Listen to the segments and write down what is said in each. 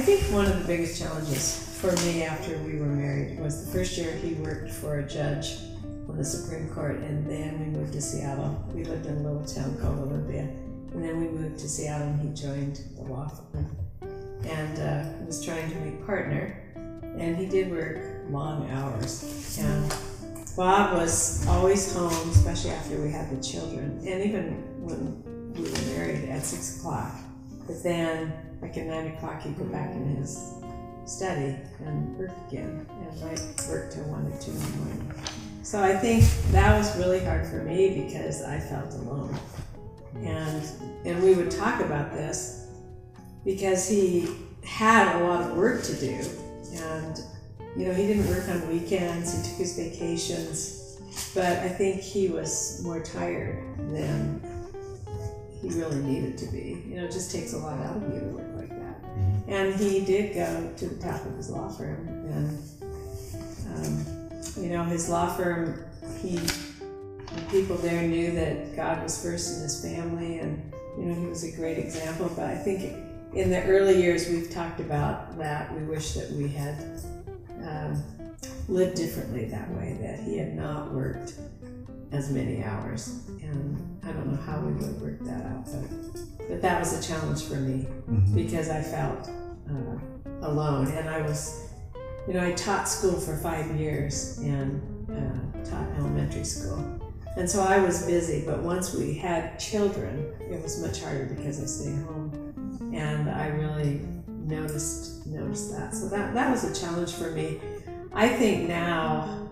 think one of the biggest challenges for me after we were married was the first year he worked for a judge on the Supreme Court, and then we moved to Seattle. We lived in a little town called Olympia, and then we moved to Seattle and he joined the law firm and was trying to make partner, and he did work long hours. And Bob was always home, especially after we had the children, and even when we were married at 6 o'clock. But then, like at 9 o'clock, he'd go back in his study and work again, and might work till 1 or 2 in the morning. So I think that was really hard for me because I felt alone. And we would talk about this because he had a lot of work to do, and he didn't work on weekends, he took his vacations, but I think he was more tired than he really needed to be. It just takes a lot out of you to work like that. Mm-hmm. And he did go to the top of his law firm, and his law firm, people there knew that God was first in his family, and he was a great example. But I think in the early years we've talked about that we wish that we had lived differently that way, that he had not worked as many hours, and I don't know how we would have worked that out, but that was a challenge for me. Mm-hmm. Because I felt alone, and I was, I taught school for 5 years and taught elementary school, and so I was busy, but once we had children, it was much harder because I stayed home, and I really noticed that. So that was a challenge for me. I think now,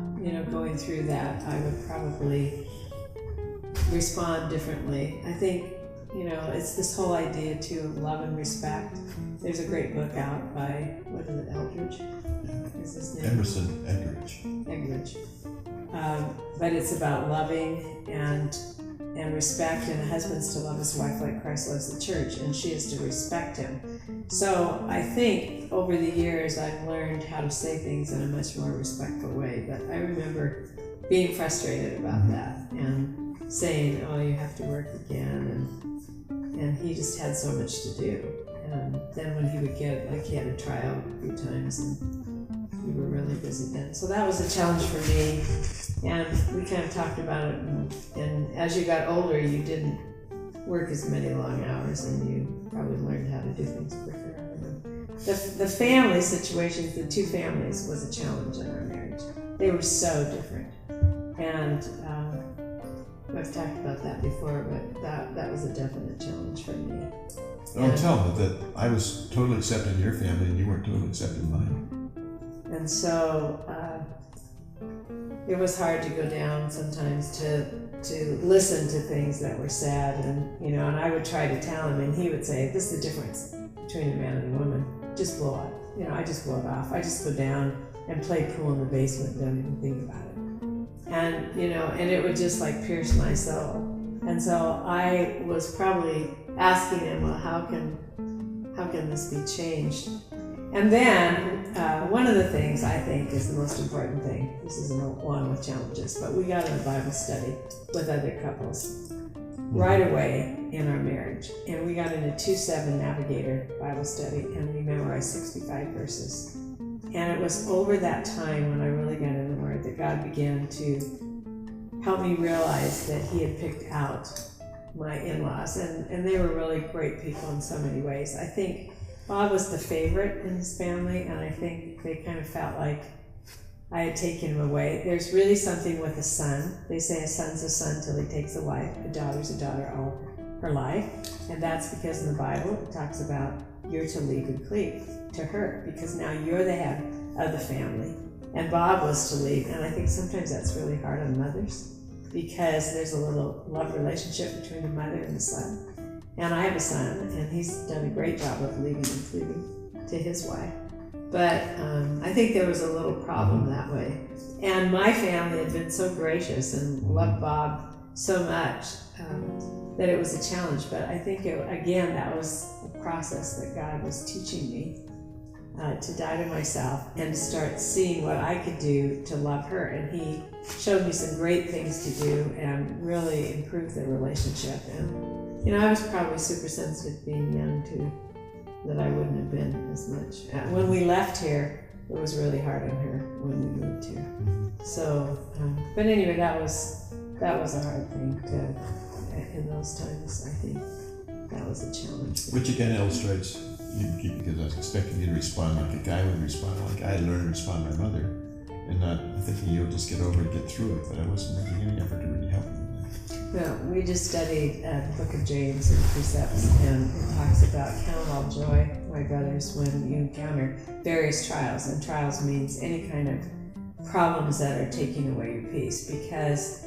going through that, I would probably respond differently. I think, it's this whole idea too of love and respect. There's a great book out by, Eldridge? Is his name? Emerson Eggerichs. But it's about loving and respect, and a husband's to love his wife like Christ loves the church, and she is to respect him. So I think over the years I've learned how to say things in a much more respectful way, but I remember being frustrated about that and saying, oh, you have to work again, and he just had so much to do. And then when he would get, he had a trial a few times, and we were really busy then. So that was a challenge for me, and we kind of talked about it, and as you got older, you didn't work as many long hours, and you probably learned how to do things quicker. The family situations, the two families, was a challenge in our marriage. They were so different, and I've talked about that before, but that was a definite challenge for me. Don't tell them that I was totally accepting your family and you weren't totally accepting mine. And so it was hard to go down sometimes to listen to things that were said, and I would try to tell him, and he would say, this is the difference between a man and a woman. Just blow it. I just blow it off. I just go down and play pool in the basement and don't even think about it. And, and it would just pierce my soul. And so I was probably asking him, well, how can this be changed? And then one of the things I think is the most important thing, this isn't one with challenges, but we got in a Bible study with other couples right away in our marriage. And we got in a 2-7 Navigator Bible study, and we memorized 65 verses. And it was over that time when I really got in the Word that God began to help me realize that He had picked out my in-laws, and they were really great people in so many ways. I think Bob was the favorite in his family, and I think they kind of felt like I had taken him away. There's really something with a son. They say a son's a son till he takes a wife. A daughter's a daughter all her life. And that's because in the Bible it talks about you're to leave and cleave to her, because now you're the head of the family. And Bob was to leave. And I think sometimes that's really hard on mothers, because there's a little love relationship between a mother and a son. And I have a son, and he's done a great job of leaving and cleaving to his wife. But I think there was a little problem that way. And my family had been so gracious and loved Bob so much that it was a challenge. But I think, that was a process that God was teaching me to die to myself and to start seeing what I could do to love her. And He showed me some great things to do and really improved the relationship. And, I was probably super sensitive being young too. that I wouldn't have been as much. When we left here, it was really hard on her when we moved here. So, but anyway, that was a hard thing in those times. I think that was a challenge. Which again illustrates, because I was expecting you to respond like a guy would respond, like I had learned to respond to my mother, and not thinking you'll just get over it, get through it. But I wasn't making any effort to really help you. Well, we just studied the book of James and precepts, and it talks about count all joy, my brothers, when you encounter various trials. And trials means any kind of problems that are taking away your peace, because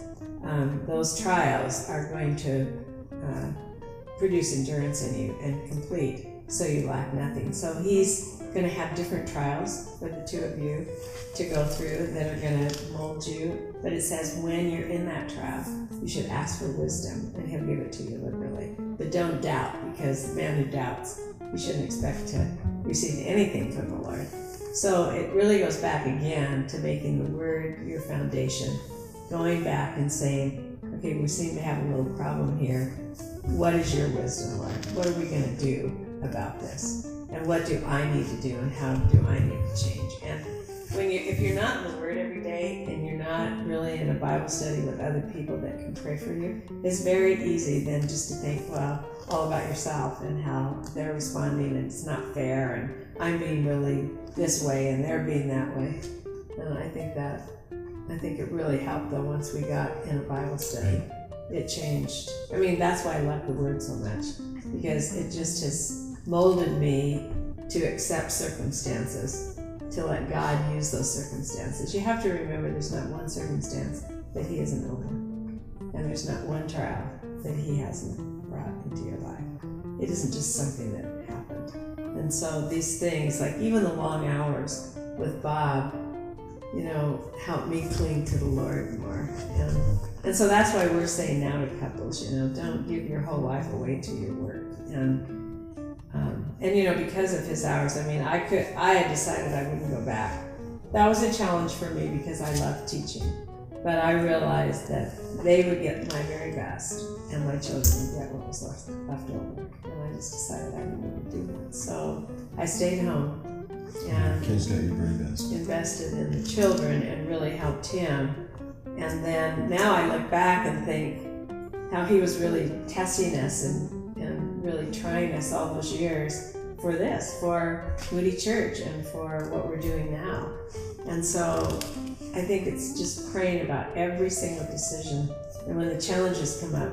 those trials are going to produce endurance in you and complete, so you lack nothing. So he's going to have different trials for the two of you to go through that are going to mold you. But it says when you're in that trial, you should ask for wisdom, and he'll give it to you liberally. But don't doubt, because the man who doubts, you shouldn't expect to receive anything from the Lord. So it really goes back again to making the Word your foundation, going back and saying, okay, we seem to have a little problem here. What is your wisdom, Lord? What are we going to do about this? And what do I need to do, and how do I need to change? And if you're not in the Word every day, and you're not really in a Bible study with other people that can pray for you, it's very easy then just to think, well, all about yourself and how they're responding, and it's not fair, and I'm being really this way and they're being that way. And I think it really helped though once we got in a Bible study. It changed. I mean, that's why I love the Word so much, because it just has molded me to accept circumstances, to let God use those circumstances. You have to remember there's not one circumstance that He isn't over, and there's not one trial that He hasn't brought into your life. It isn't just something that happened. And so these things, like even the long hours with Bob, help me cling to the Lord more. And so that's why we're saying now to couples, don't give your whole life away to your work. And because of his hours, I mean, I had decided I wouldn't go back. That was a challenge for me because I loved teaching. But I realized that they would get my very best, and my children would get what was left over. And I just decided I wouldn't do that. So I stayed home and kids got your very best. Invested in the children and really helped him. And then now I look back and think how he was really testing us and really trying us all those years for this, for Moody Church and for what we're doing now. And so I think it's just praying about every single decision. And when the challenges come up,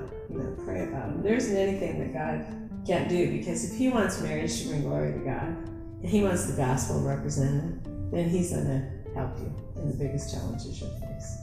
pray about them. There isn't anything that God can't do, because if He wants marriage to bring glory to God, and He wants the gospel represented, then He's going to help you in the biggest challenges you'll face.